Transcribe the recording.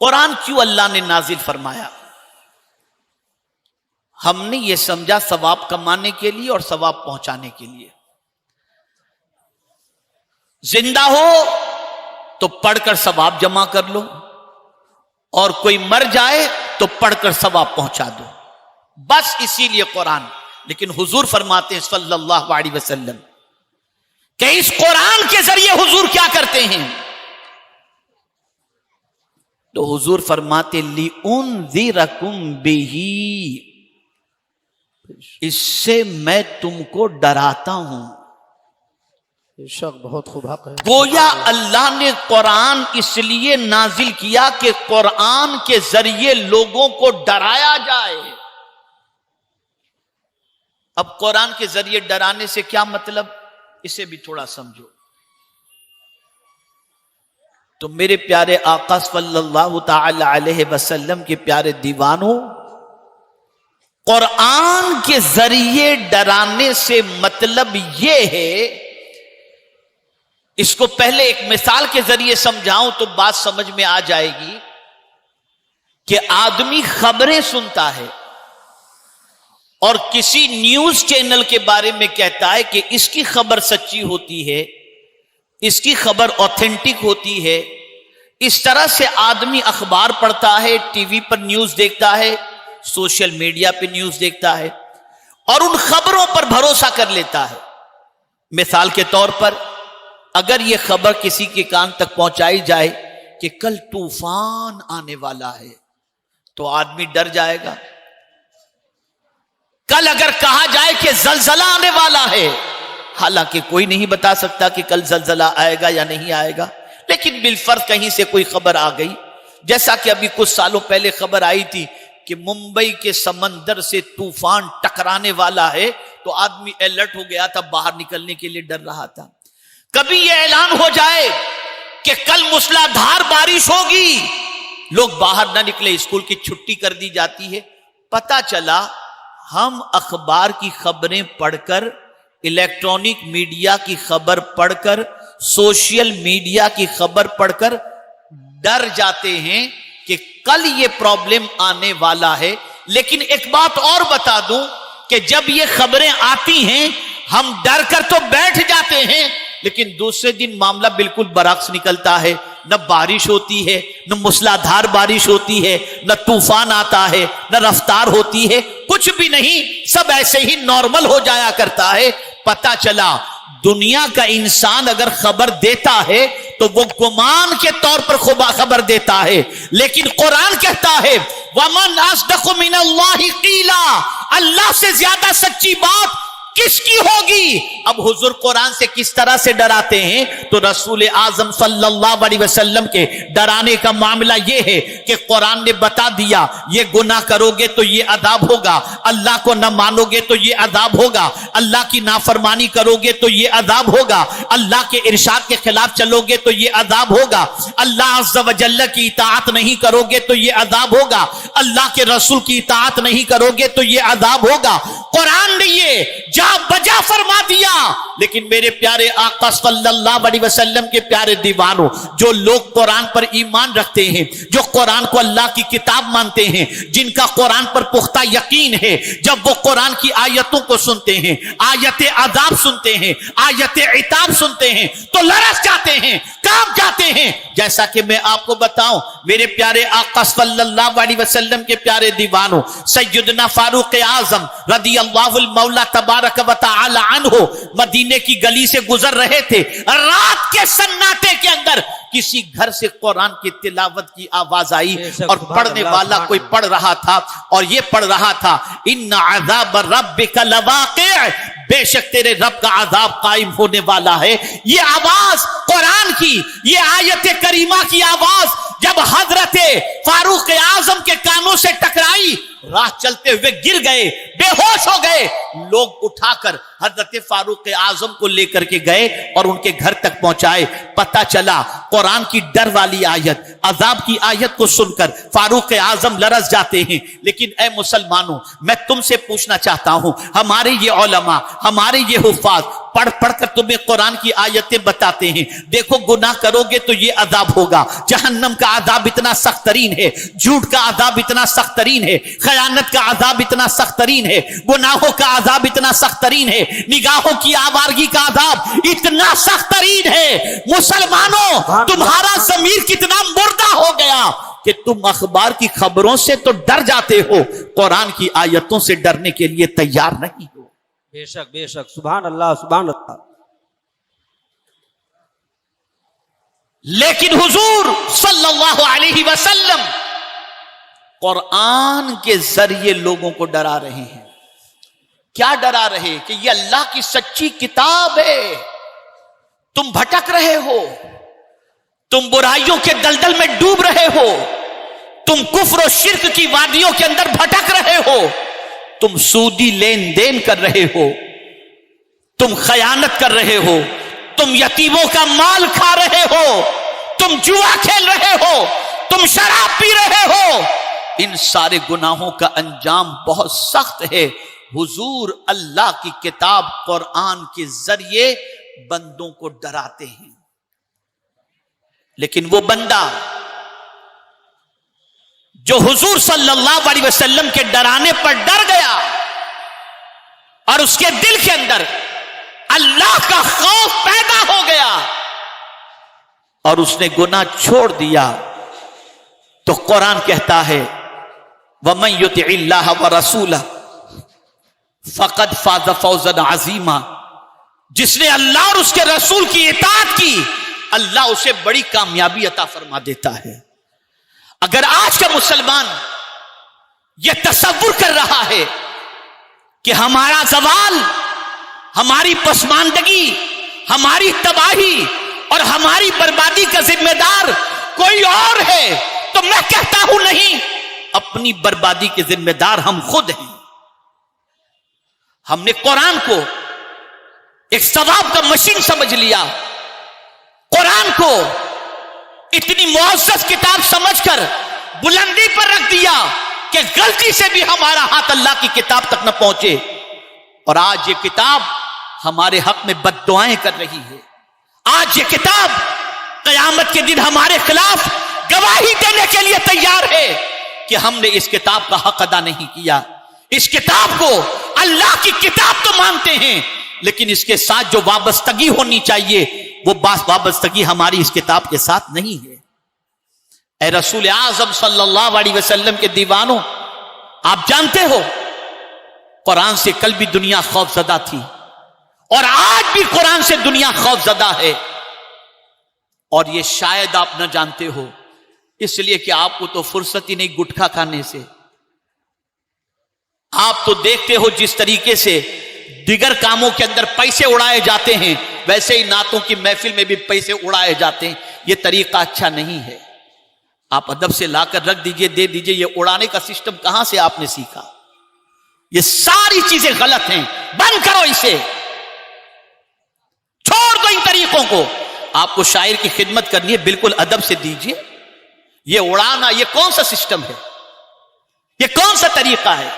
قرآن کیوں اللہ نے نازل فرمایا؟ ہم نے یہ سمجھا ثواب کمانے کے لیے اور ثواب پہنچانے کے لیے. زندہ ہو تو پڑھ کر ثواب جمع کر لو، اور کوئی مر جائے تو پڑھ کر ثواب پہنچا دو، بس اسی لیے قرآن. لیکن حضور فرماتے ہیں صلی اللہ علیہ وسلم کہ اس قرآن کے ذریعے حضور کیا کرتے ہیں؟ تو حضور فرماتے لِأُنذِرَكُمْ بِهِ، اس سے میں تم کو ڈراتا ہوں. بہت خوب حق ہے. گویا اللہ نے قرآن اس لیے نازل کیا کہ قرآن کے ذریعے لوگوں کو ڈرایا جائے. اب قرآن کے ذریعے ڈرانے سے کیا مطلب، اسے بھی تھوڑا سمجھو. تو میرے پیارے آقا صلی اللہ تعالی علیہ وسلم کے پیارے دیوانوں، قرآن کے ذریعے ڈرانے سے مطلب یہ ہے، اس کو پہلے ایک مثال کے ذریعے سمجھاؤں تو بات سمجھ میں آ جائے گی کہ آدمی خبریں سنتا ہے اور کسی نیوز چینل کے بارے میں کہتا ہے کہ اس کی خبر سچی ہوتی ہے، اس کی خبر اوتھینٹک ہوتی ہے. اس طرح سے آدمی اخبار پڑھتا ہے، ٹی وی پر نیوز دیکھتا ہے، سوشل میڈیا پہ نیوز دیکھتا ہے، اور ان خبروں پر بھروسہ کر لیتا ہے. مثال کے طور پر اگر یہ خبر کسی کے کان تک پہنچائی جائے کہ کل طوفان آنے والا ہے تو آدمی ڈر جائے گا. کل اگر کہا جائے کہ زلزلہ آنے والا ہے، حالانکہ کوئی نہیں بتا سکتا کہ کل زلزلہ آئے گا یا نہیں آئے گا، لیکن بالفرض کہیں سے کوئی خبر آ گئی، جیسا کہ ابھی کچھ سالوں پہلے خبر آئی تھی کہ ممبئی کے سمندر سے طوفان ٹکرانے والا ہے، تو آدمی الرٹ ہو گیا تھا، باہر نکلنے کے لیے ڈر رہا تھا. کبھی یہ اعلان ہو جائے کہ کل موسلا دھار بارش ہوگی، لوگ باہر نہ نکلے، اسکول کی چھٹی کر دی جاتی ہے. پتہ چلا ہم اخبار کی خبریں پڑھ کر، الیکٹرانک میڈیا کی خبر پڑھ کر، سوشل میڈیا کی خبر پڑھ کر ڈر جاتے ہیں کہ کل یہ پرابلم آنے والا ہے. لیکن ایک بات اور بتا دوں کہ جب یہ خبریں آتی ہیں ہم ڈر کر تو بیٹھ جاتے ہیں، لیکن دوسرے دن معاملہ بالکل برعکس نکلتا ہے. نہ بارش ہوتی ہے، نہ موسلادھار بارش ہوتی ہے، نہ طوفان آتا ہے، نہ رفتار ہوتی ہے، کچھ بھی نہیں، سب ایسے ہی نارمل ہو جایا کرتا ہے. پتہ چلا دنیا کا انسان اگر خبر دیتا ہے تو وہ گمان کے طور پر خبر دیتا ہے، لیکن قرآن کہتا ہے وَمَنْ أَصْدَقُ مِنَ اللَّهِ قِيلًا، اللہ سے زیادہ سچی بات کس کی ہوگی؟ اب حضور قرآن سے کس طرح سے ڈراتے ہیں؟ تو رسول اعظم صلی اللہ علیہ وسلم کے ڈرانے کا معاملہ یہ ہے کہ قرآن نے بتا دیا یہ گناہ کرو گے تو یہ عذاب ہوگا، اللہ کو نہ مانو گے تو یہ عذاب ہوگا، اللہ کی نافرمانی کرو گے تو یہ عذاب ہوگا، اللہ کے ارشاد کے خلاف چلو گے تو یہ عذاب ہوگا، اللہ عز و جل کی اطاعت نہیں کرو گے تو یہ عذاب ہوگا، اللہ کے رسول کی اطاعت نہیں کرو گے تو یہ عذاب ہوگا. قرآن نے یہ جا بجا فرما دیا. لیکن میرے پیارے آقا صلی اللہ علیہ وسلم کے پیارے دیوانوں، جو لوگ قرآن پر ایمان رکھتے ہیں، جو قرآن کو اللہ کی کتاب مانتے ہیں، جن کا قرآن پر پختہ یقین ہے، جب وہ قرآن کی آیتوں کو سنتے ہیں، آیت عذاب سنتے ہیں، آیت عتاب سنتے ہیں، تو لرز جاتے ہیں، کانپ جاتے ہیں. جیسا کہ میں آپ کو بتاؤں میرے پیارے آقا صلی اللہ علیہ وسلم کے پیارے دیوانوں، سیدنا فاروق اعظم رضی اللہ المولا تبارک و تعالی عنہ مدینے کی گلی سے گزر رہے تھے. رات کے سناٹے کے اندر کسی گھر سے قرآن کی تلاوت کی آواز آئی اور پڑھنے والا کوئی پڑھ رہا تھا اور یہ پڑھ رہا تھا ان عذاب ربک لواقع، بے شک تیرے رب کا عذاب قائم ہونے والا ہے. یہ آواز قرآن کی، یہ آیت کریمہ کی آواز جب حضرت فاروق اعظم کے کانوں سے ٹکرائی راہ چلتے ہوئے گر گئے, بے ہوش ہو گئے. لوگ اٹھا کر حضرت فاروق اعظم کو لے کر کے گئے اور ان کے گھر تک پہنچائے. پتہ چلا قرآن کی ڈر والی آیت, عذاب کی آیت کو سن کر فاروق اعظم لرز جاتے ہیں. لیکن اے مسلمانوں, میں تم سے پوچھنا چاہتا ہوں, ہمارے یہ علماء, ہمارے یہ حفاظ پڑھ پڑھ کر تمہیں قرآن کی آیتیں بتاتے ہیں, دیکھو گناہ کرو گے تو یہ عذاب ہوگا, جہنم کا عذاب اتنا سخت ترین ہے, جھوٹ کا عذاب اتنا سخت ترین ہے, خیانت کا عذاب اتنا سخت ترین ہے, گناہوں کا عذاب اتنا سخت ترین ہے, نگاہوں کی آوارگی کا عذاب اتنا سخت ترین ہے. مسلمانوں, تمہارا ضمیر کتنا مردہ ہو گیا کہ تم اخبار کی خبروں سے تو ڈر جاتے ہو, قرآن کی آیتوں سے ڈرنے کے لیے تیار نہیں ہو. بے شک بے شک, سبحان اللہ سبحان اللہ. لیکن حضور صلی اللہ علیہ وسلم قرآن کے ذریعے لوگوں کو ڈرا رہے ہیں. کیا ڈرا رہے؟ کہ یہ اللہ کی سچی کتاب ہے, تم بھٹک رہے ہو, تم برائیوں کے دلدل میں ڈوب رہے ہو, تم کفر و شرک کی وادیوں کے اندر بھٹک رہے ہو, تم سودی لین دین کر رہے ہو, تم خیانت کر رہے ہو, تم یتیموں کا مال کھا رہے ہو, تم جوا کھیل رہے ہو, تم شراب پی رہے ہو. ان سارے گناہوں کا انجام بہت سخت ہے. حضور اللہ کی کتاب قرآن کے ذریعے بندوں کو ڈراتے ہیں. لیکن وہ بندہ جو حضور صلی اللہ علیہ وسلم کے ڈرانے پر ڈر گیا اور اس کے دل کے اندر اللہ کا خوف پیدا ہو گیا اور اس نے گناہ چھوڑ دیا, تو قرآن کہتا ہے وَمَن يُطِعِ اللَّهَ وَرَسُولَهُ فَقَدْ فَازَ فَوْزًا عَظِيمًا. جس نے اللہ اور اس کے رسول کی اطاعت کی, اللہ اسے بڑی کامیابی عطا فرما دیتا ہے. اگر آج کا مسلمان یہ تصور کر رہا ہے کہ ہمارا زوال, ہماری پسماندگی, ہماری تباہی اور ہماری بربادی کا ذمہ دار کوئی اور ہے, تو میں کہتا ہوں نہیں, اپنی بربادی کے ذمہ دار ہم خود ہیں. ہم نے قرآن کو ایک ثواب کا مشین سمجھ لیا, قرآن کو اتنی معزز کتاب سمجھ کر بلندی پر رکھ دیا کہ غلطی سے بھی ہمارا ہاتھ اللہ کی کتاب تک نہ پہنچے. اور آج یہ کتاب ہمارے حق میں بد دعائیں کر رہی ہے. آج یہ کتاب قیامت کے دن ہمارے خلاف گواہی دینے کے لیے تیار ہے کہ ہم نے اس کتاب کا حق ادا نہیں کیا. اس کتاب کو اللہ کی کتاب تو مانتے ہیں, لیکن اس کے ساتھ جو وابستگی ہونی چاہیے وہ وابستگی ہماری اس کتاب کے ساتھ نہیں ہے. اے رسول اعظم صلی اللہ علیہ وسلم کے دیوانوں, آپ جانتے ہو قرآن سے کل بھی دنیا خوف زدہ تھی اور آج بھی قرآن سے دنیا خوف زدہ ہے. اور یہ شاید آپ نہ جانتے ہو, اس لیے کہ آپ کو تو فرصت ہی نہیں گٹکھا کھانے سے. آپ تو دیکھتے ہو جس طریقے سے دیگر کاموں کے اندر پیسے اڑائے جاتے ہیں, ویسے ہی نعتوں کی محفل میں بھی پیسے اڑائے جاتے ہیں. یہ طریقہ اچھا نہیں ہے. آپ ادب سے لا کر رکھ دیجئے, دے دیجئے. یہ اڑانے کا سسٹم کہاں سے آپ نے سیکھا؟ یہ ساری چیزیں غلط ہیں, بند کرو اسے, چھوڑ دو ان طریقوں کو. آپ کو شاعر کی خدمت کرنی ہے, بالکل ادب سے دیجئے. یہ اڑانا یہ کون سا سسٹم ہے؟ یہ کون سا طریقہ ہے؟